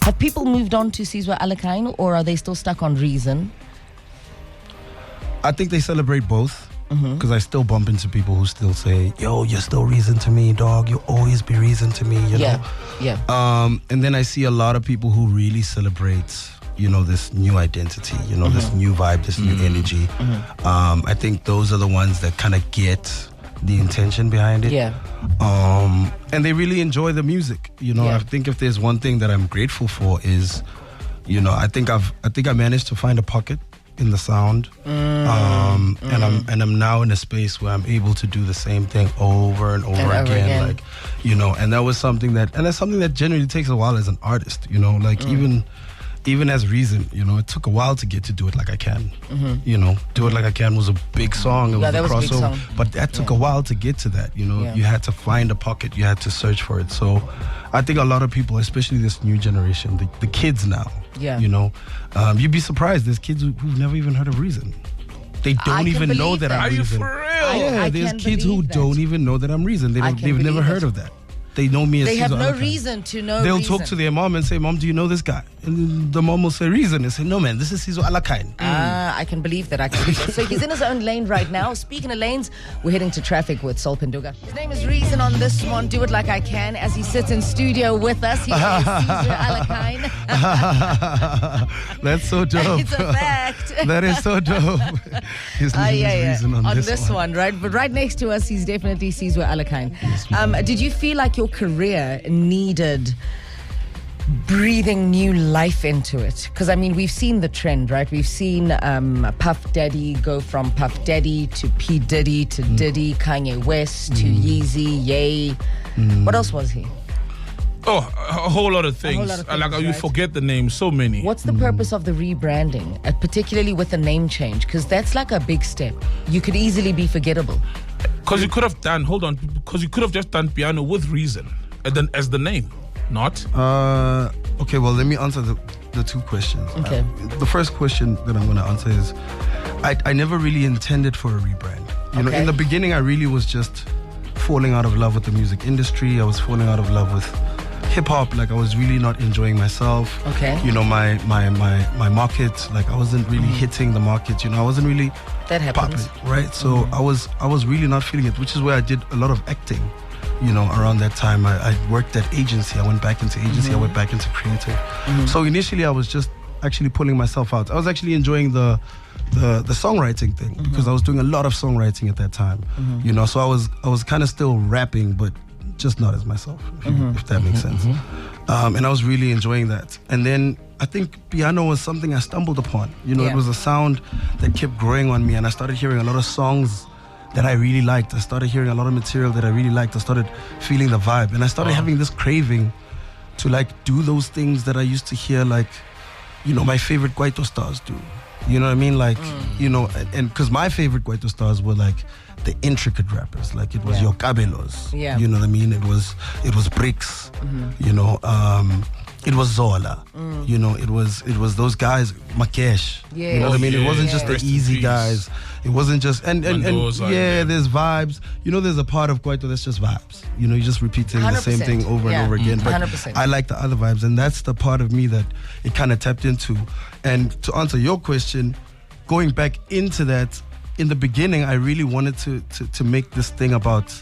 Have people moved on to Sizwe Alakine, or are they still stuck on Reason? I think they celebrate both. Because I still bump into people who still say, yo, you're still Reason to me, dog. You'll always be Reason to me, you know? Yeah. And then I see a lot of people who really celebrate, you know, this new identity, you know, this new vibe, this new energy. I think those are the ones that kind of get the intention behind it. Yeah. And they really enjoy the music. You know, I think if there's one thing that I'm grateful for is, you know, I think I managed to find a pocket in the sound, and I'm now in a space where I'm able to do the same thing over and over again, like, you know, and that's something that generally takes a while as an artist, you know, like even as Reason, you know, it took a while to get to Do It Like I Can. You know, Do It Like I Can was a big song. It was a crossover, but that took a while to get to that. You know, you had to find a pocket, you had to search for it. So I think a lot of people, especially this new generation, the kids now, you know, you'd be surprised. There's kids who've never even heard of Reason. They don't even know that I'm Reason. Are you for real? Yeah, there's kids who don't even know that I'm Reason. They've never heard of that. They know me as They have Sizwe no Alakine. reason to know. They'll talk to their mom and say, Mom, do you know this guy? And the mom will say, Reason. They say, no, man, this is Sizwe Alakine. I can believe that. So he's in his own lane right now. Speaking of lanes, we're heading to traffic with Phendula. His name is Reason on this one, Do It Like I Can. As he sits in studio with us, he is Sizwe Alakine. That's so dope. It's a fact. That is so dope. His name is Reason on this one, right? But right next to us, he's definitely Sizwe Alakine. Did you feel like your career needed breathing new life into it? Because I mean, we've seen the trend, right? We've seen Puff Daddy go from Puff Daddy to P Diddy to Diddy, Kanye West to Yeezy, Ye. What else was he? Oh, a whole lot of things. You forget the names, so many. What's the purpose of the rebranding, particularly with the name change? Because that's like a big step. You could easily be forgettable. Because you could have just done Piano with Reason and then as the name, not? Okay, well, let me answer the two questions. Okay. The first question that I'm going to answer is, I never really intended for a rebrand. You know, in the beginning, I really was just falling out of love with the music industry. I was falling out of love with hip-hop. Like, I was really not enjoying myself. Okay. You know, my market, like, I wasn't really hitting the market. You know, I wasn't really that happens, popping, right? So I was really not feeling it, which is where I did a lot of acting. You know, around that time, I worked at agency. I went back into agency. I went back into creative. So initially, I was just actually pulling myself out. I was actually enjoying the songwriting thing because I was doing a lot of songwriting at that time. You know, so I was kind of still rapping, but just not as myself, if that makes sense. And I was really enjoying that. And then I think piano was something I stumbled upon. You know, it was a sound that kept growing on me, and I started hearing a lot of songs that I really liked. I started hearing a lot of material that I really liked. I started feeling the vibe, and I started having this craving to like do those things that I used to hear, like, you know, my favorite Kwaito stars do. You know what I mean? Like, you know, and because my favorite Kwaito stars were like the intricate rappers. Like, it was your Kabelos. You know what I mean? It was Bricks. You know, it was Zola. You know, it was those guys, Makesh. You know what I mean? It wasn't just the easy guys. It wasn't just and there's vibes. You know, there's a part of Kwaito that's just vibes. You know, you're just repeating the same thing over and over again. But 100%. I like the other vibes, and that's the part of me that it kind of tapped into. And to answer your question, going back into that, in the beginning, I really wanted to make this thing about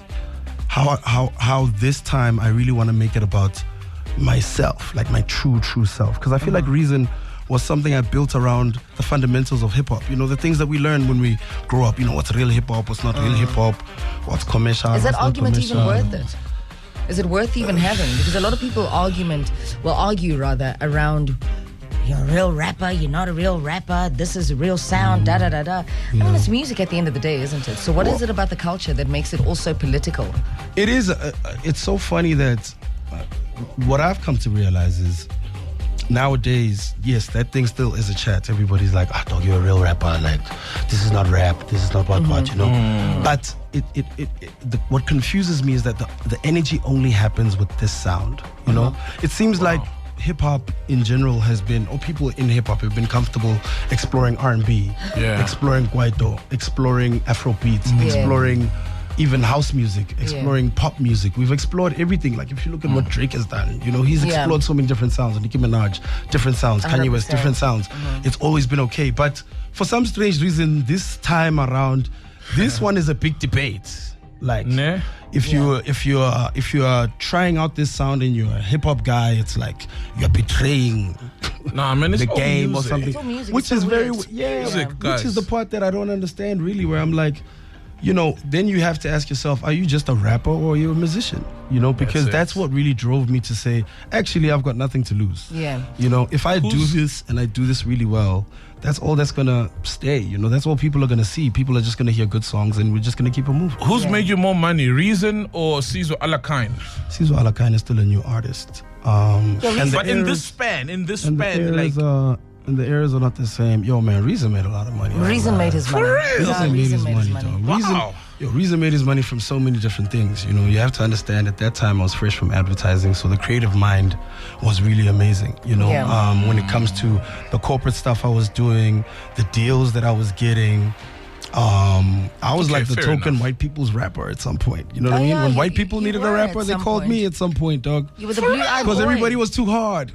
how this time I really want to make it about myself, like my true self. Because I feel like Reason was something I built around the fundamentals of hip-hop. You know, the things that we learn when we grow up. You know, what's real hip-hop, what's not real hip-hop, what's commercial. Is that what's argument even worth it? Is it worth even having? Because a lot of people argue around, you're a real rapper, you're not a real rapper, this is a real sound, da-da-da-da. I mean, it's music at the end of the day, isn't it? So what is it about the culture that makes it also political? It is. It's so funny that what I've come to realize is nowadays, yes, that thing still is a chat. Everybody's like, dog, you're a real rapper. Like, this is not rap. This is not what, you know. But what confuses me is that the energy only happens with this sound, you know. It seems like hip-hop in general has been, or people in hip-hop have been comfortable exploring R&B, exploring Kwaito, exploring Afrobeats, exploring even house music, exploring pop music. We've explored everything. Like if you look at what Drake has done, you know, he's explored so many different sounds. Nicki Minaj, different sounds. Kanye West, different sounds. It's always been okay. But for some strange reason, this time around, this one is a big debate. Like if you are trying out this sound and you're a hip hop guy, it's like you're betraying it's the game music. or something, which is very which is the part that I don't understand really. Where I'm like, you know, then you have to ask yourself, are you just a rapper or are you a musician? You know, because that's what really drove me to say, actually, I've got nothing to lose. Yeah. You know, if I do this and I do this really well, that's all that's gonna stay. You know, that's all people are gonna see. People are just gonna hear good songs and we're just gonna keep it moving. Who's made you more money, Reason or Sizwe Alakine? Sizwe Alakine is still a new artist. But in this span, and the eras are not the same. Yo, man, Reason made a lot of money. Reason made his money. Reason made his money, dog. Wow. Reason made his money from so many different things. You know, you have to understand at that time I was fresh from advertising, so the creative mind was really amazing. You know, when it comes to the corporate stuff I was doing, the deals that I was getting. I was like the token white people's rapper at some point. You know what I mean? When white people needed a rapper, they called me at some point, dog. You were the blue-eyed boy. Because everybody was too hard.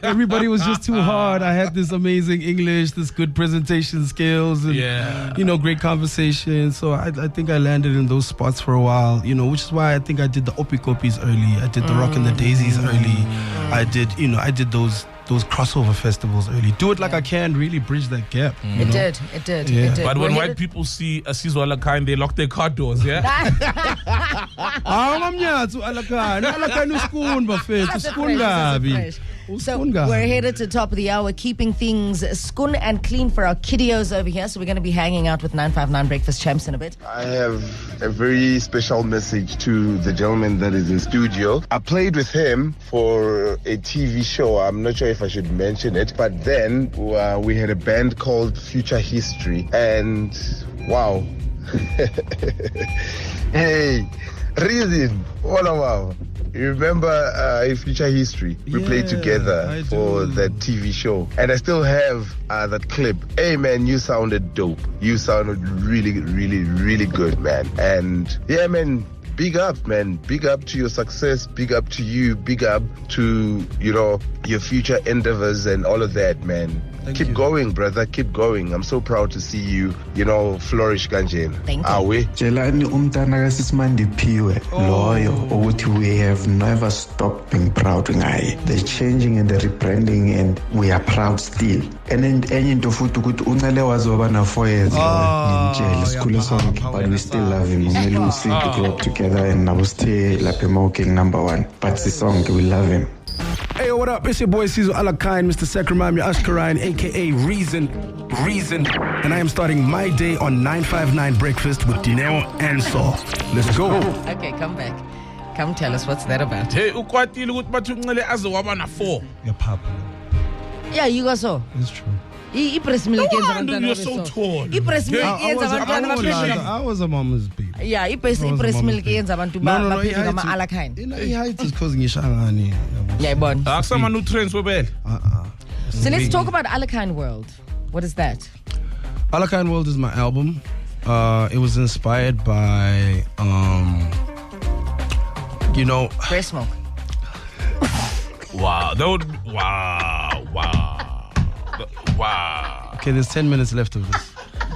Everybody was just too hard. I had this amazing English, this good presentation skills, and you know, great conversation. So I think I landed in those spots for a while. You know, which is why I think I did the Opi Copies early. I did the Rock and the Daisies early. I did those crossover festivals early. Do It Like I Can really bridge that gap. It did. But when white people see a Sizwe Alakine, they lock their car doors, yeah? So we're headed to top of the hour, keeping things skun and clean for our kiddios over here. So we're going to be hanging out with 959 Breakfast Champs in a bit. I have a very special message to the gentleman that is in studio. I played with him for a TV show. I'm not sure if I should mention it, but then we had a band called Future History, and wow. Hey, Reason, wow. You remember in Future History, we played together for that TV show. And I still have that clip. Hey, man, you sounded dope. You sounded really, really, really good, man. And yeah, man, big up, man. Big up to your success. Big up to you. Big up to, you know, your future endeavors and all of that, man. Keep going, brother. Keep going. I'm so proud to see you, you know, flourish kanjena. Thank you. Awe. Jelani umntana kaSisimandiphiwe loyo ukuthi we have never stopped being proud ngaye. The changing and the rebranding, and we are proud still. And then enye into futhi ukuthi uncele wazoba na 4 years ngimtshele sikhule sonke, but we still love him. Umele usiphi grow up together and nabo stay lapha eMoking #1. But sisonke we love him. Hey, what up? It's your boy Sizwe Alakine, Mr. Sakramami Ashkarine, aka Reason, and I am starting my day on 959 Breakfast with Dineo and Saul. Let's go. Okay, come back. Come tell us what's that about. Hey, ukwatile ukuthi bathi uncele aze waba na 4. Your papa. Yeah, you go so. It's true. I-breast milk yenza abantwana You're so tall. I-breast milk yenza abantwana baphezulu. I was a mama's baby. Yeah, i-breast milk yenza abantu baphezulu ngama-Alakine. It is because ngishangani. Yeah, bon. Akusama nutrients webele. So let's talk about Alakine World. What is that? Alakine World is my album. It was inspired by, you know, Breast milk. Wow. Wow. Okay, there's 10 minutes left of this.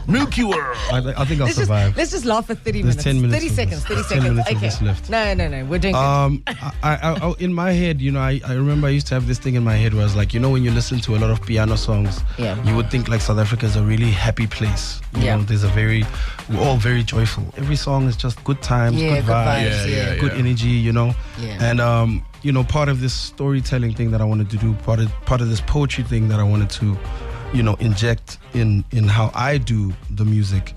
Milky World. I think I'll survive. Let's just laugh for 30 There's minutes. 10 minutes 30 seconds. 30 10 seconds. minutes of Okay. this left. No. We're doing it. I in my head, you know, I remember I used to have this thing in my head where I was like, you know, when you listen to a lot of piano songs, you would think like South Africa is a really happy place. You know, we're all very joyful. Every song is just good times, good vibes, good energy, you know. Yeah. And you know, part of this storytelling thing that I wanted to do, part of this poetry thing that I wanted to, you know, inject in how I do the music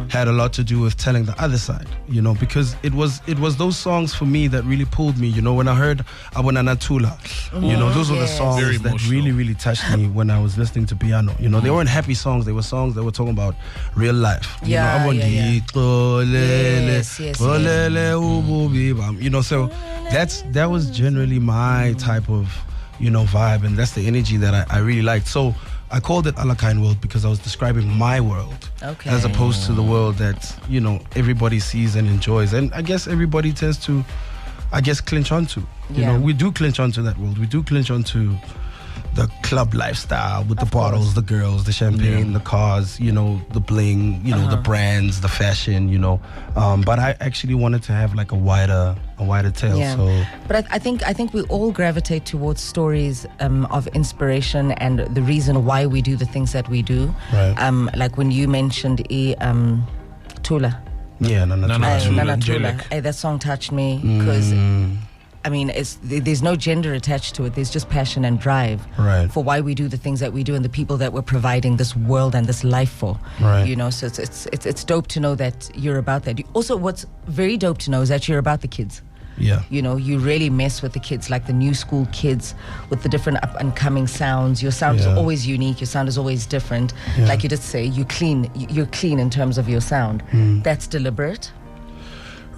had a lot to do with telling the other side, you know, because it was those songs for me that really pulled me, you know. When I heard Abonana Tula, you know, those were the songs that really, really touched me when I was listening to piano. You know, they weren't happy songs, they were songs that were talking about real life. You know, you know, so that was generally my type of, you know, vibe, and that's the energy that I really liked. So I called it Alakine world because I was describing my world, as opposed to the world that everybody sees and enjoys, and I guess everybody tends to, clinch onto. You know, we do clinch onto that world. We do clinch onto the club lifestyle with the bottles, the girls, the champagne, the cars, the bling, the brands, the fashion, But I actually wanted to have like a wider tale. Yeah. So, but I think we all gravitate towards stories of inspiration and the reason why we do the things that we do. Right. Like when you mentioned Tula. Yeah, Nana Tula. That song touched me because. I mean, there's no gender attached to it. There's just passion and drive for why we do the things that we do and the people that we're providing this world and this life for. Right. So it's dope to know that you're about that. Also, what's very dope to know is that you're about the kids. Yeah. You really mess with the kids, like the new school kids with the different up and coming sounds. Your sound is always unique. Your sound is always different. Yeah. Like you did say, you're clean in terms of your sound. That's deliberate.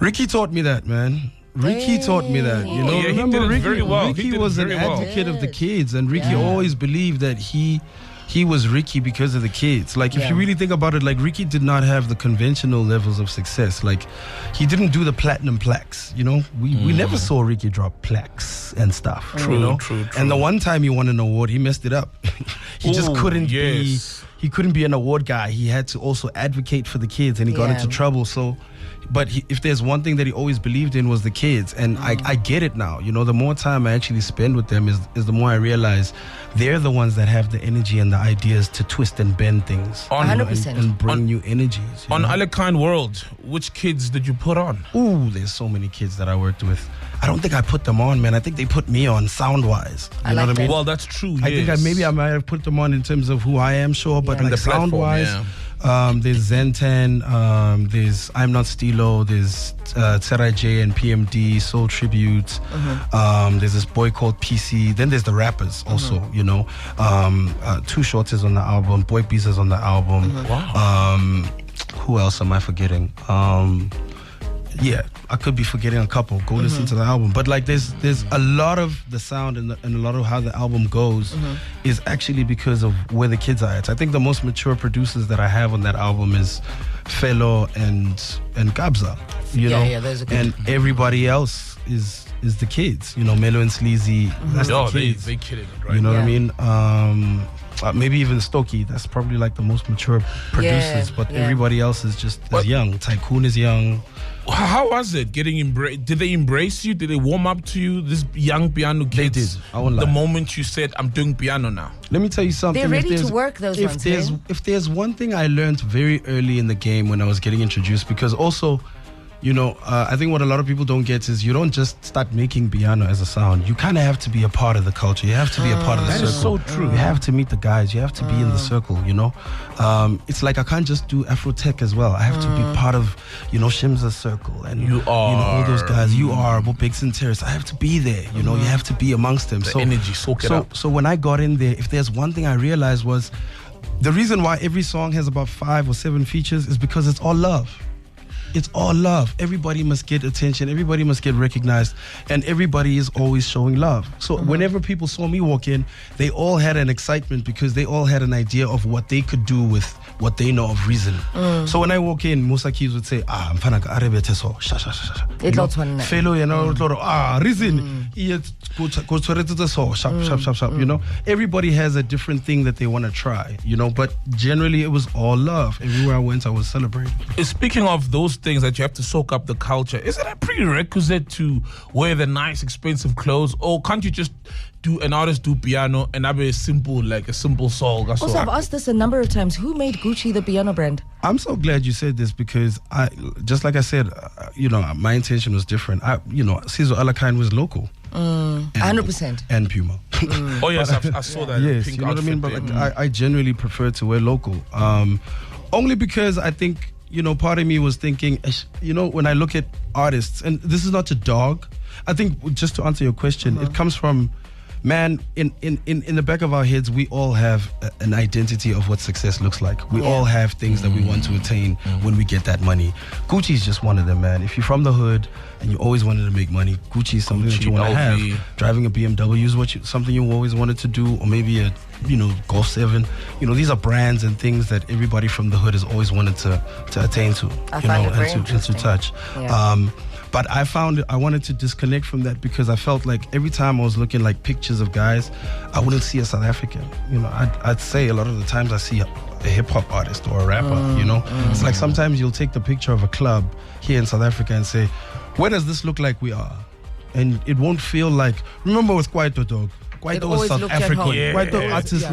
Ricky taught me that, man. Ricky taught me that, Yeah, remember he did it Ricky? very well. Ricky was an advocate of the kids, and Ricky always believed that he was Ricky because of the kids. Like, if you really think about it, like, Ricky did not have the conventional levels of success. Like, he didn't do the platinum plaques, We never saw Ricky drop plaques and stuff, True. And the one time he won an award, he messed it up. He just couldn't be... He couldn't be an award guy. He had to also advocate for the kids, and he got into trouble. So, but if there's one thing that he always believed in was the kids, and I get it now. The more time I actually spend with them is the more I realize they're the ones that have the energy and the ideas to twist and bend things. 100%. And bring new energies. On Alakine World, which kids did you put on? Ooh, there's so many kids that I worked with. I don't think I put them on, man. I think they put me on sound-wise. You know what I mean? Well, that's true. I think I might have put them on in terms of who I am, sure, but And like the platform, sound-wise, there's Zentan, there's I'm Not Stilo, there's Tserai J and PMD, Soul Tribute, there's this boy called PC, then there's the rappers also, Two Shorts is on the album, Boy Beats is on the album. Wow. Who else am I forgetting? Yeah, I could be forgetting a couple. Go listen to the album. But like there's a lot of the sound and a lot of how the album goes is actually because of where the kids are at. I think the most mature producers that I have on that album is Felo and Kabza. Those are good. And everybody else is the kids. Melo and Sleazy. That's the kids. They killing it, right? You know what I mean? Maybe even Stokey. That's probably like the most mature producers. But everybody else is just as young. Tycoon is young. How was it getting embraced? Did they embrace you? Did they warm up to you? This young piano kids. They did. I won't lie. The moment you said, "I'm doing piano now." Let me tell you something. They're ready to work those ones. If there's one thing I learned very early in the game when I was getting introduced, because also, I think what a lot of people don't get is you don't just start making piano as a sound. You kind of have to be a part of the culture. You have to be a part of the circle. That is so true. You have to meet the guys. You have to be in the circle, It's like I can't just do Afro tech as well. I have to be part of, Shimza's circle. And, You are. all those guys. You are, Bigson Terrace. I have to be there, You have to be amongst them. The energy, soak it up. So when I got in there, if there's one thing I realized was the reason why every song has about 5 or 7 features is because it's all love. It's all love. Everybody must get attention. Everybody must get recognized. And everybody is always showing love. So whenever people saw me walk in, they all had an excitement because they all had an idea of what they could do with what they know of Reason. So when I walk in, Musa Keys would say, mfana ka arebe teso, sha. Fellow, Reason. Sharp. Everybody has a different thing that they want to try, but generally it was all love. Everywhere I went, I was celebrating. Speaking of those things that you have to soak up the culture, is it a prerequisite to wear the nice, expensive clothes, or can't you just do piano and have a simple song? Also, I've asked this a number of times. Who made Gucci the piano brand? I'm so glad you said this because just like I said, my intention was different. Sizwe Alakine was local. 100%. And Puma. Oh yes, I saw that. Yes, pink you know what I mean? But outfit I generally prefer to wear local. Only because I think, part of me was thinking, when I look at artists, and this is not to dog, I think just to answer your question, it comes from man, in the back of our heads, we all have an identity of what success looks like. We all have things that we want to attain when we get that money. Gucci is just one of them, man. If you're from the hood and you always wanted to make money, Gucci is something that you want to have. Driving a BMW is something you always wanted to do, or maybe a Golf 7. These are brands and things that everybody from the hood has always wanted to attain to, and to touch. Yeah. But I found I wanted to disconnect from that because I felt like every time I was looking like pictures of guys, I wouldn't see a South African. I'd say a lot of the times I see a hip hop artist or a rapper. It's like sometimes you'll take the picture of a club here in South Africa and say, where does this look like we are? And it won't feel like. Remember with Kwaito, dog. Kwaito was South African. Kwaito artist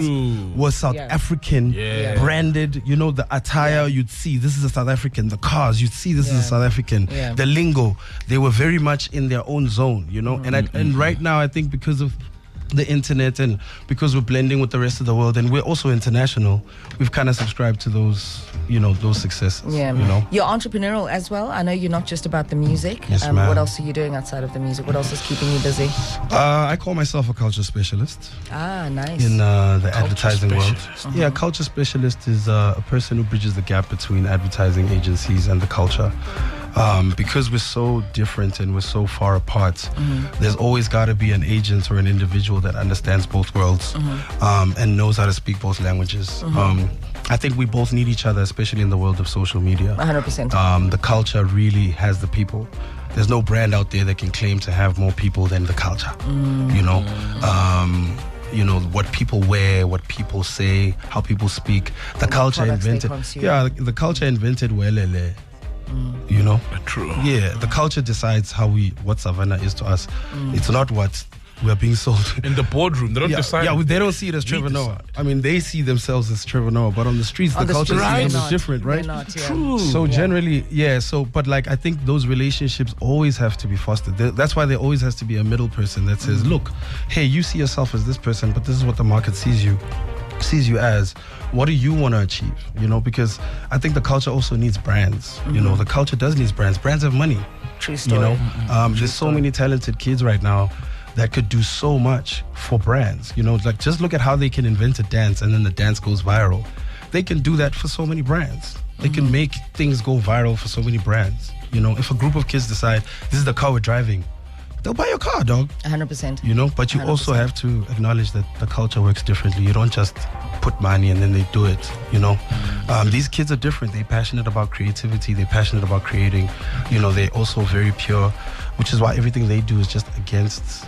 was South African, branded. The attire you'd see, this is a South African. The cars you'd see, this is a South African. The lingo, they were very much in their own zone. And right now I think because of the internet and because we're blending with the rest of the world and we're also international, we've kind of subscribed to those successes. You're entrepreneurial as well. I know you're not just about the music. Yes, ma'am. What else are you doing outside of the music? What else is keeping you busy? I call myself a culture specialist. Nice. In the advertising world. Yeah, culture specialist is a person who bridges the gap between advertising agencies and the culture. Because we're so different and we're so far apart, there's always got to be an agent or an individual that understands both worlds and knows how to speak both languages. I think we both need each other, especially in the world of social media. 100%. The culture really has the people. There's no brand out there that can claim to have more people than the culture. What people wear, what people say, how people speak. The culture invented. The culture invented welele. True. Yeah, the culture decides what Savannah is to us. It's not what we are being sold in the boardroom. They don't decide. Yeah, they don't see it as Trevor Noah. I mean, they see themselves as Trevor Noah, but on the streets, the culture sees them as different, right? True. So generally, but I think those relationships always have to be fostered. That's why there always has to be a middle person that says, look, hey, you see yourself as this person, but this is what the market sees you as. What do you want to achieve? Because I think the culture also needs brands. The culture does need brands. Brands have money. True story. There's so many talented kids right now that could do so much for brands. Like just look at how they can invent a dance and then the dance goes viral. They can do that for so many brands. They can make things go viral for so many brands. If a group of kids decide this is the car we're driving, they'll buy your car, dog. 100%. But you also have to acknowledge that the culture works differently. You don't just put money and then they do it, These kids are different. They're passionate about creativity. They're passionate about creating. They're also very pure, which is why everything they do is just against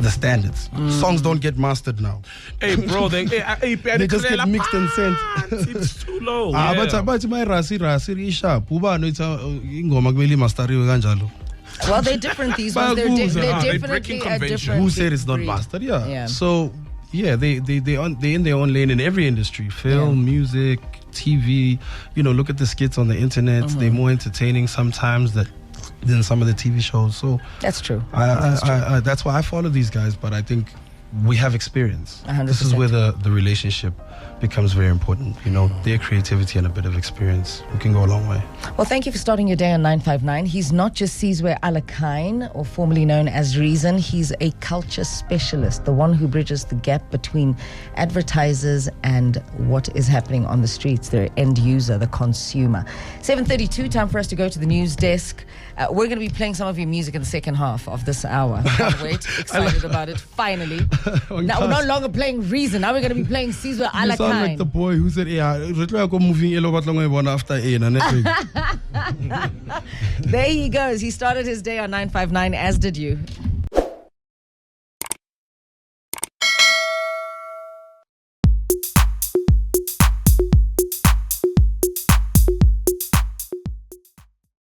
the standards. Songs don't get mastered now. Hey, bro, they just get mixed and sent. It's too low. But my rasi sharp. Well, they're different. These ones, they're definitely a different. Who said it's not mastered? Yeah. So they're in their own lane in every industry: film, music, TV. Look at the skits on the internet. They're more entertaining sometimes than some of the TV shows. So that's true. That's why I follow these guys. But I think we have experience. 100%. This is where the relationship becomes very important. Their creativity and a bit of experience. We can go a long way. Well, thank you for starting your day on 959. He's not just Sizwe Alakine, or formerly known as Reason. He's a culture specialist, the one who bridges the gap between advertisers and what is happening on the streets, the end user, the consumer. 7:32, time for us to go to the news desk. We're going to be playing some of your music in the second half of this hour. Can't wait. Excited about it. Finally. Now we're no longer playing Reason. Now we're going to be playing Sizwe Alakine. You sound like the boy who said, after There he goes. He started his day on 959, as did you.